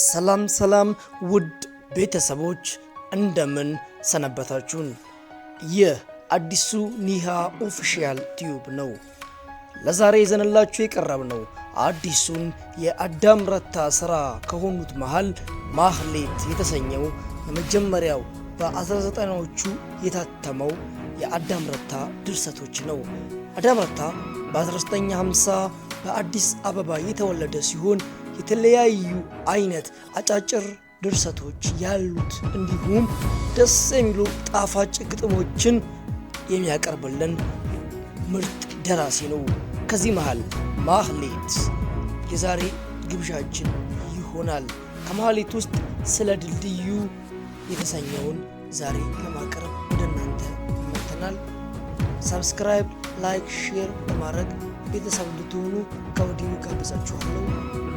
ሰላም ሰላም ውድ ቤተሰቦች እንደምን ሰነበታችሁን? ይህ አዲሱ ኒሃ ኦፊሻል ቲዩብ ነው። ለዛሬ ይዘንላችሁ የቀረብነው አዲሱን የአዳም ረታ ስራ ከሆኑት መሃል ማህሌት የተሰኘው የመጀመሪያው በ1990ዎቹ የታተመው የአዳም ረታ ድርሰቶች ነው። አዳም ረታ በ1950 በአዲስ አበባ የተወለደ ሲሆን የተለያዩ አይነት አጫጭር ድርሰቶች ያሉት እንዲሁም ደስ የሚሉ ጣፋጭ ግጥሞችን የሚያቀርብልን ምርጥ ደራሲ ነው። ከዚህ መሃል ማህሌት የዛሬ ግብዣችን ይሆናል። ከማህሌት ውስጥ ስለ ድልድዩ የተሰኘውን ዛሬ ለማቅረብ ወደ እናንተ መጥተናል። ሰብስክራይብ፣ ላይክ፣ ሼር በማድረግ ቤተሰብ እንድትሆኑ ከወዲሁ ጋብዛችኋለሁ።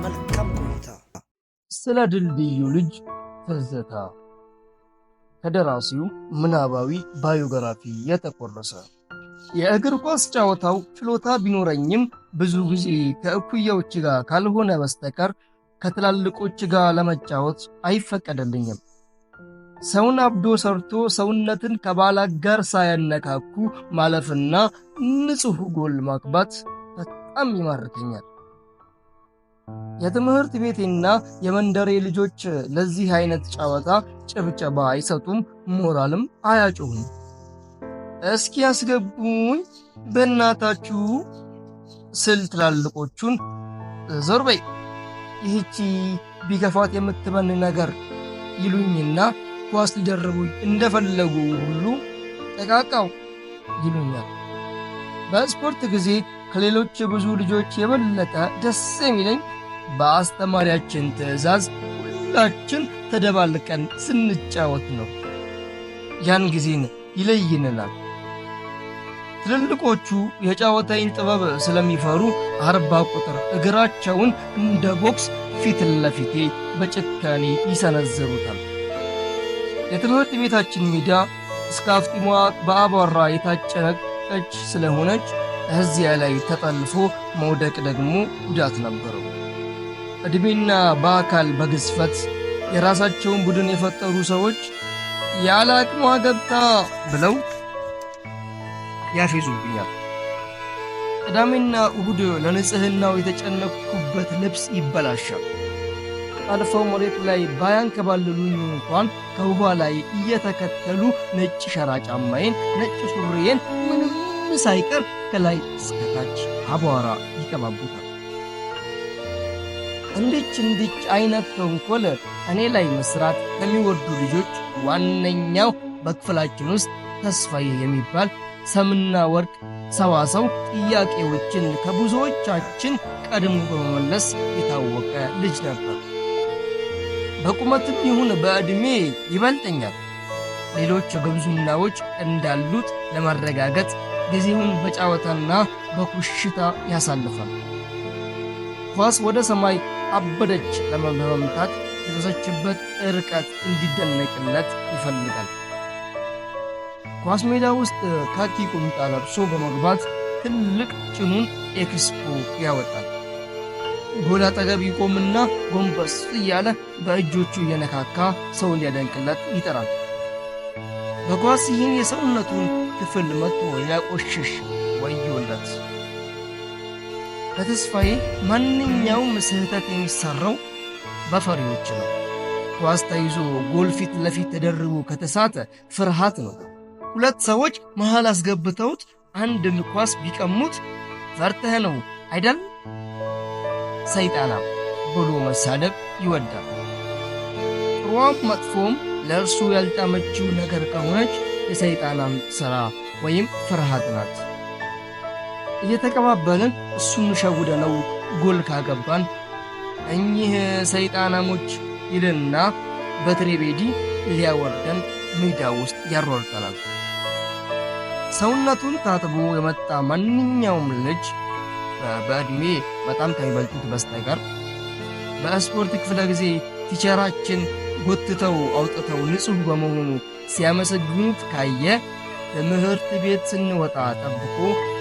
መልካም ቆይታ። ስለ ድልድዩ ልጅ ትዝታ ከደራሲው ምናባዊ ባዮግራፊ የተቆረሰ። የእግር ኳስ ጨዋታው ችሎታ ቢኖረኝም ብዙ ጊዜ ከእኩያዎች ጋር ካልሆነ በስተቀር ከትላልቆች ጋር ለመጫወት አይፈቀደልኝም። ሰውን አብዶ ሰርቶ ሰውነትን ከባላጋር ሳያነካኩ ማለፍና ንጹሕ ጎል ማግባት በጣም ይማርከኛል። የትምህርት ቤቴና የመንደሬ ልጆች ለዚህ አይነት ጨዋታ ጭብጨባ አይሰጡም፣ ሞራልም አያጮሁም። እስኪ ያስገቡኝ በእናታችሁ ስል ትላልቆቹን ዞር በይ ይህቺ ቢከፋት የምትበን ነገር ይሉኝና ኳስ ሊደርቡኝ እንደፈለጉ ሁሉ ጠቃቃው ይሉኛል። በስፖርት ጊዜ ከሌሎች ብዙ ልጆች የበለጠ ደስ የሚለኝ በአስተማሪያችን ትዕዛዝ ሁላችን ተደባልቀን ስንጫወት ነው። ያን ጊዜን ይለይንናል። ትልልቆቹ የጨዋታዬን ጥበብ ስለሚፈሩ 40 ቁጥር እግራቸውን እንደ ቦክስ ፊት ለፊቴ በጭካኔ ይሰነዝሩታል። የትምህርት ቤታችን ሜዳ እስከ አፍጢሟ በአቧራ የታጨቀች ስለሆነች እዚያ ላይ ተጠልፎ መውደቅ ደግሞ ጉዳት ነበረው። ዕድሜና በአካል በግዝፈት የራሳቸውን ቡድን የፈጠሩ ሰዎች ያለ አቅሟ ገብታ ብለው ያፌዙብኛል። ቅዳሜና እሁድ ለንጽህናው የተጨነቅኩበት ልብስ ይበላሻል። አልፈው መሬት ላይ ባያንከባልሉኝ እንኳን ከውሃ ላይ እየተከተሉ ነጭ ሸራ ጫማዬን፣ ነጭ ሱሪዬን ምንም ሳይቀር ከላይ እስከታች አቧራ ይቀባቡታል። እንድች አይነት ተንኮል እኔ ላይ መስራት ከሚወዱ ልጆች ዋነኛው በክፍላችን ውስጥ ተስፋዬ የሚባል ሰምና ወርቅ ሰዋሰው ጥያቄዎችን ከብዙዎቻችን ቀድሞ በመመለስ የታወቀ ልጅ ነበር። በቁመትም ይሁን በዕድሜ ይበልጠኛል። ሌሎች ግብዙናዎች እንዳሉት ለማረጋገጥ ጊዜውን በጫወታና በኩሽታ ያሳልፋል። ኳስ ወደ ሰማይ አበደች ለመምታት የደረሰችበት ርቀት እንዲደነቅለት ይፈልጋል። ኳስ ሜዳ ውስጥ ካኪ ቁምጣ ለብሶ በመግባት ትልቅ ጭኑን ኤክስፖ ያወጣል። ጎል አጠገብ ይቆምና ጎንበስ እያለ በእጆቹ እየነካካ ሰው እንዲያደንቅለት ይጠራል። በኳስ ይህን የሰውነቱን ክፍል መጥቶ ያቆሽሽ ወዮለት። በተስፋዬ ማንኛውም ስህተት የሚሰራው በፈሪዎች ነው። ኳስ ተይዞ ጎል ፊት ለፊት ተደርቦ ከተሳተ ፍርሃት ነው። ሁለት ሰዎች መሃል አስገብተውት አንድን ኳስ ቢቀሙት ፈርተህ ነው አይደል ሰይጣናም ብሎ መሳደብ ይወዳል። ጥሩም መጥፎም ለእርሱ ያልጣመችው ነገር ከሆነች የሰይጣናም ሥራ ወይም ፍርሃት ናት። እየተቀባበልን እሱን ሸውደነው ጎል ካገባን እኚህ ሰይጣናሞች ይልና በትሬቤዲ ሊያወርደን ሜዳ ውስጥ ያሯርጠናል። ሰውነቱን ታጥቦ የመጣ ማንኛውም ልጅ በዕድሜ በጣም ከሚበልጡት በስተቀር በስፖርት ክፍለ ጊዜ ቲቸራችን ጎትተው አውጥተው ንጹሕ በመሆኑ ሲያመሰግኑት ካየ ትምህርት ቤት ስንወጣ ጠብቆ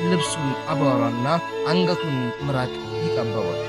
ልብሱን አቧራና አንገቱን ምራቅ ይቀበዋል።